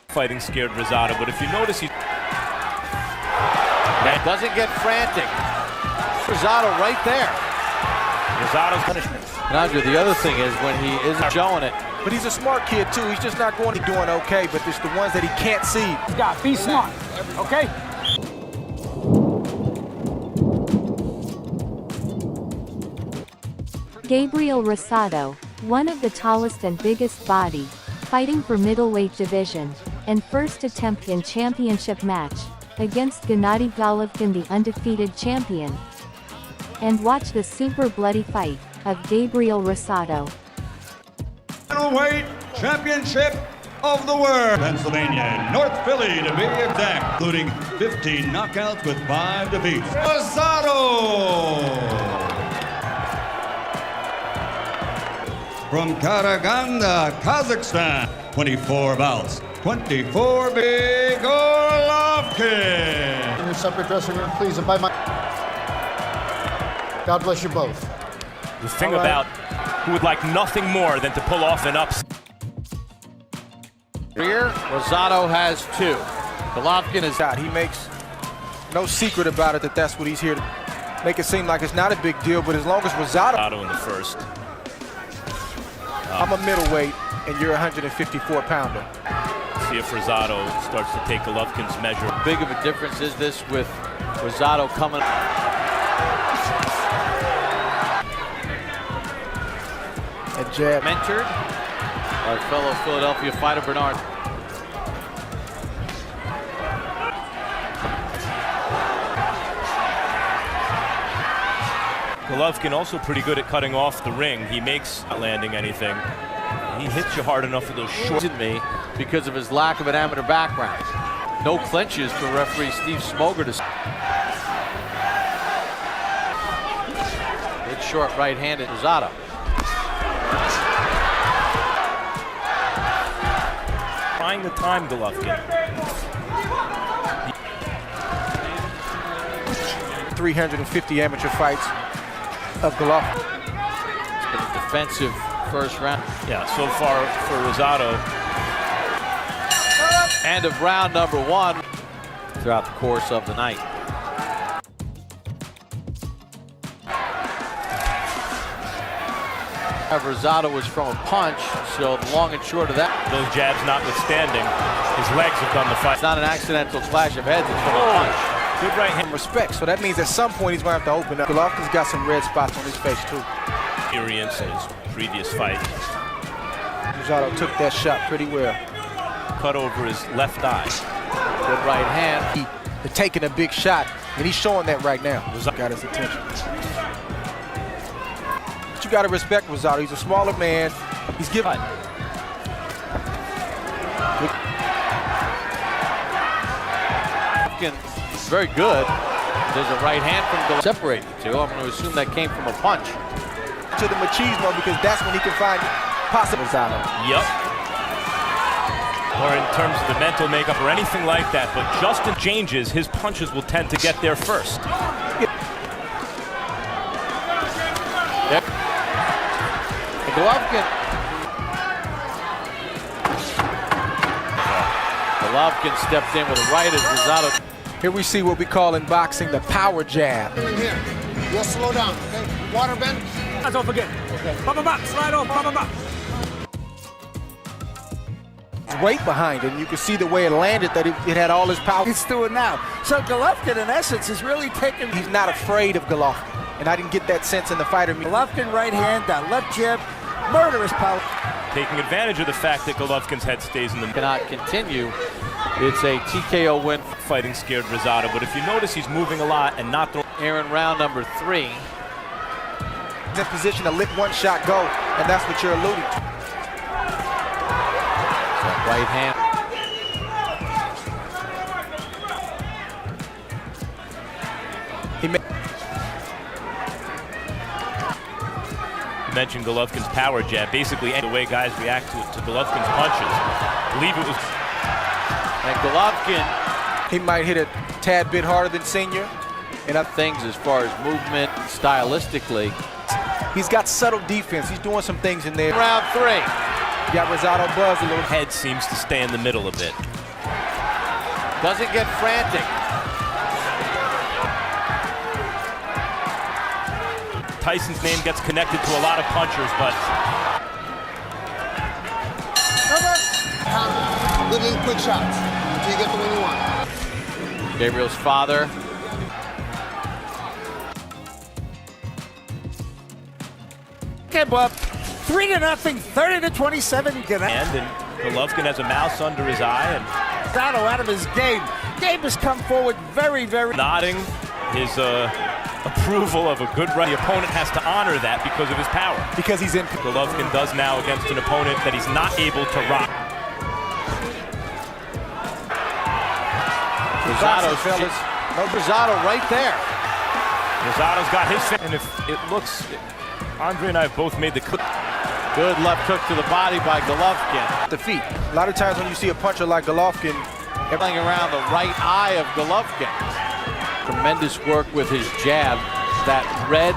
Fighting scared Rosado, but if you notice, he doesn't get frantic. Rosado right there. Rosado's punishment. And Andre, the other thing is when he isn't showing it. But he's a smart kid too. He's just not going to be doing okay, but it's the ones that he can't see. Scott, be smart, okay? Gabriel Rosado, one of the tallest and biggest body, fighting for middleweight division, and first attempt in championship match, against Gennady Golovkin, the undefeated champion. And watch the super bloody fight of Gabriel Rosado. Middleweight championship of the world. Pennsylvania, North Philly to be exact, including 15 knockouts with 5 defeats. Rosado! From Kazakhstan, Kazakhstan, 24 bouts, 24 big Golovkin. In your separate dressing room, please, and by my... God bless you both. The thing about who would like nothing more than to pull off an upset. Here, Rosado has 2. Golovkin is out. He makes no secret about it that that's what he's here to make it seem like it's not a big deal, but as long as Rosado in the first. I'm a middleweight, and you're a 154-pounder. See if Rosado starts to take Golovkin's measure. Big of a difference is this with Rosado coming. A jab. Mentored our fellow Philadelphia fighter Bernard. Golovkin also pretty good at cutting off the ring. He makes not landing anything. He hits you hard enough with those short. Me because of his lack of an amateur background. No clinches for referee Steve Smoger to. Good short right-handed Rosado. Trying to time Golovkin. 350 amateur fights of Golovkin. It's been a defensive first round. Yeah, so far for Rosado. End of round number 1 throughout the course of the night. Rosado was from a punch, so the long and short of that. Those jabs notwithstanding, his legs have done the fight. It's not an accidental clash of heads, it's from a punch. Good right hand. Respect, so that means at some point he's going to have to open up. Golovkin's got some red spots on his face too. Experience in his previous fight. Rosado took that shot pretty well. Cut over his left eye. Good right hand. He's taking a big shot, and he's showing that right now. Rosado got his attention. But you got to respect Rosado. He's a smaller man. He's giving. Very good. There's a right hand from Golovkin. Separate the two. I'm going to assume that came from a punch. To the machismo, because that's when he can find possible Rosado. Yep. Or in terms of the mental makeup or anything like that, but Justin changes, his punches will tend to get there first. Yep. And Golovkin stepped in with a right as Rosado. Here we see what we call in boxing the power jab. In here. You'll slow down, okay? Water bend. Don't forget. Okay. Pop back, slide off, pop back. Weight behind it, and you can see the way it landed, that it had all his power. He's doing now. So Golovkin, in essence, is really taking... He's not afraid of Golovkin, and I didn't get that sense in the fighter. Golovkin right hand, that left jab, murderous power. Taking advantage of the fact that Golovkin's head stays in the... Cannot continue. It's a TKO win. Fighting scared Rosado, but if you notice, he's moving a lot and not throwing. Here in round number 3. In position to let one shot go, and that's what you're alluding to. Right hand. You mentioned Golovkin's power jab. Basically, the way guys react to Golovkin's punches. I believe it was. And Golovkin, he might hit a tad bit harder than Senior. And up things as far as movement, stylistically. He's got subtle defense. He's doing some things in there. Round 3. Got Rosado buzzed a little. Head seems to stay in the middle a bit. Doesn't get frantic. Tyson's name gets connected to a lot of punchers, but Good little quick shots until you get the one you want. Gabriel's father. Okay, Bob. 3-0, 30-27. and Golovkin has a mouse under his eye and Rosado out of his game. Gabe has come forward very, very. nodding his approval of a good right. The opponent has to honor that because of his power. Because he's in. Golovkin does now against an opponent that he's not able to rock. Rosado's fellas. Rosado right there. Rosado's got his, and if it looks, Andre and I have both made the clip. Good left hook to the body by Golovkin. The feet. A lot of times when you see a puncher like Golovkin, Playing around the right eye of Golovkin. Tremendous work with his jab. That red.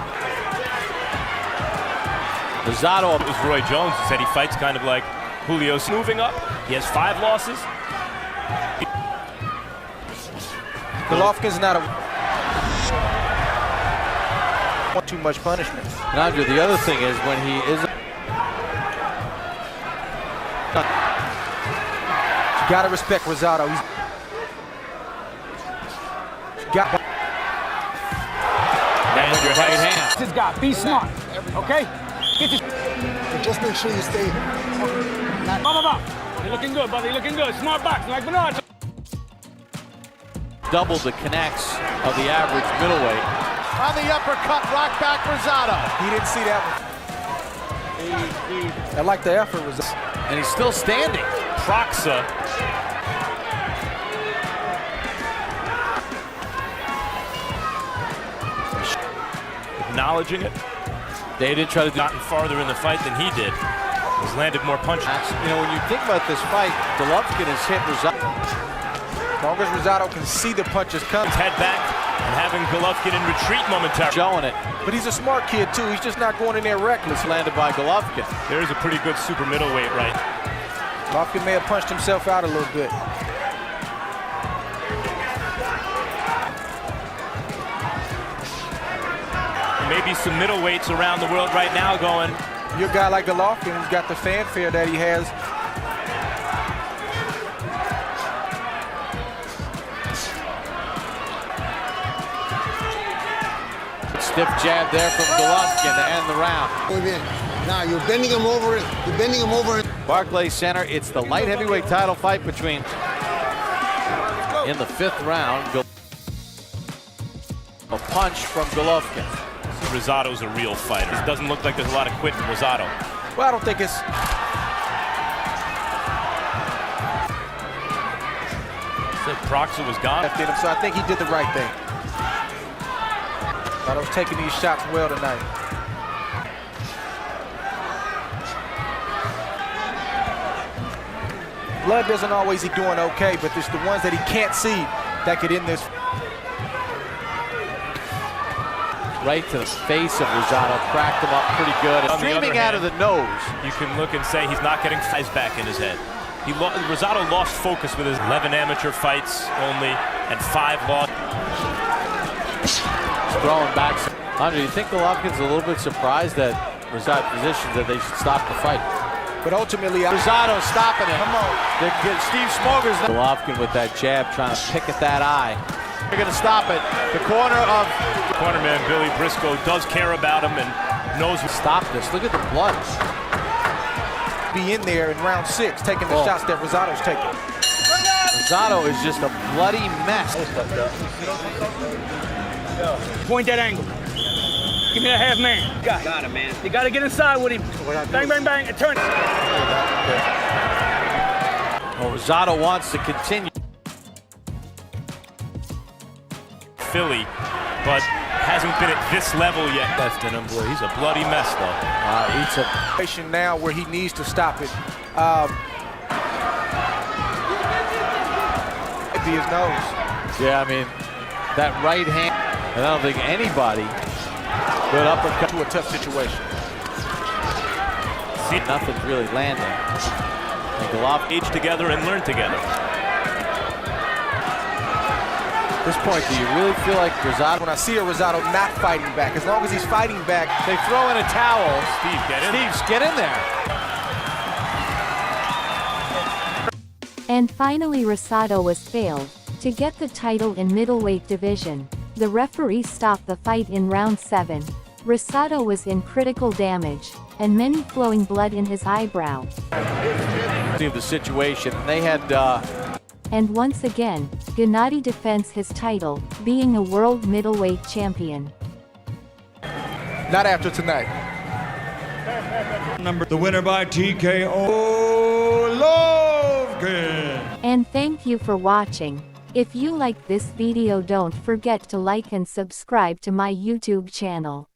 Rosado. It was Roy Jones who said he fights kind of like Julio. Moving up, he has 5 losses. Golovkin's not want too much punishment. And Andre, the other thing is when he is. You gotta respect Rosado. He's got. And your right hand. This guy, be smart, okay? Get this. Just make sure you stay. You're looking good, buddy. You're looking good. Smart box, like Bernard. Double the connects of the average middleweight. On the uppercut, rock back Rosado. He didn't see that one. I like the effort, Rosado. And he's still standing. Proxa. Acknowledging it. They didn't try to do Gotten farther in the fight than he did. He's landed more punches. You know, when you think about this fight, Golovkin has hit Rosado. As long as Rosado can see the punches come. His head back and having Golovkin in retreat momentarily. Showing it. But he's a smart kid too. He's just not going in there reckless. Landed by Golovkin. There's a pretty good super middleweight right. Golovkin may have punched himself out a little bit. Maybe some middleweights around the world right now going, You're a guy like Golovkin who's got the fanfare that he has. Stiff jab there from Golovkin to end the round. Muy bien. Now you're bending him over. You're bending him over. Barclays Center, it's the light heavyweight title fight between, in the 5th round, a punch from Golovkin. Rosado's a real fighter. It doesn't look like there's a lot of quit in Rosado. Well, I don't think it's. Said Proxa was gone. Left in him, so I think he did the right thing. Rosado's taking these shots well tonight. Blood doesn't always be doing okay, but it's the ones that he can't see that could end this. Right to the face of Rosado, cracked him up pretty good. On the Streaming other out of hand, the nose. You can look and say he's not getting eyes back in his head. Rosado lost focus with his 11 amateur fights only and 5 lost. Throwing back. Andre, you think Golovkin's a little bit surprised that Rosado positions that they should stop the fight? But ultimately, Rosado stopping it. Come on. Steve Smoger's. Golovkin with that jab trying to pick at that eye. They're going to stop it. The corner of Cornerman Billy Briscoe does care about him and knows. Stop this. Look at the blood. Be in there in round 6, taking the shots that Rosado's taking. Rosado is just a bloody mess. Point that angle. Give me that half man. Got it, man. You got to get inside with him. Bang, bang, bang, and turn it. Well, Rosado wants to continue. Philly, but hasn't been at this level yet. Left in him, boy. He's a bloody mess, though. It's a Situation now where he needs to stop it. It'd be his nose. Yeah, I mean, that right hand, and I don't think anybody could uppercut To a tough situation. See, Nothing's really landing. And Golovkin age together and learn together. At this point, do you really feel like Rosado? When I see a Rosado not fighting back, as long as he's fighting back, They throw in a towel. Steve, get in. Steve, get in there. And finally Rosado was failed to get the title in middleweight division. The referee stopped the fight in round 7. Rosado was in critical damage, and many flowing blood in his eyebrow. See the situation. They had And once again, Gennady defends his title, being a world middleweight champion. not after tonight. The winner by TKO, Golovkin. And thank you for watching. If you like this video, don't forget to like and subscribe to my YouTube channel.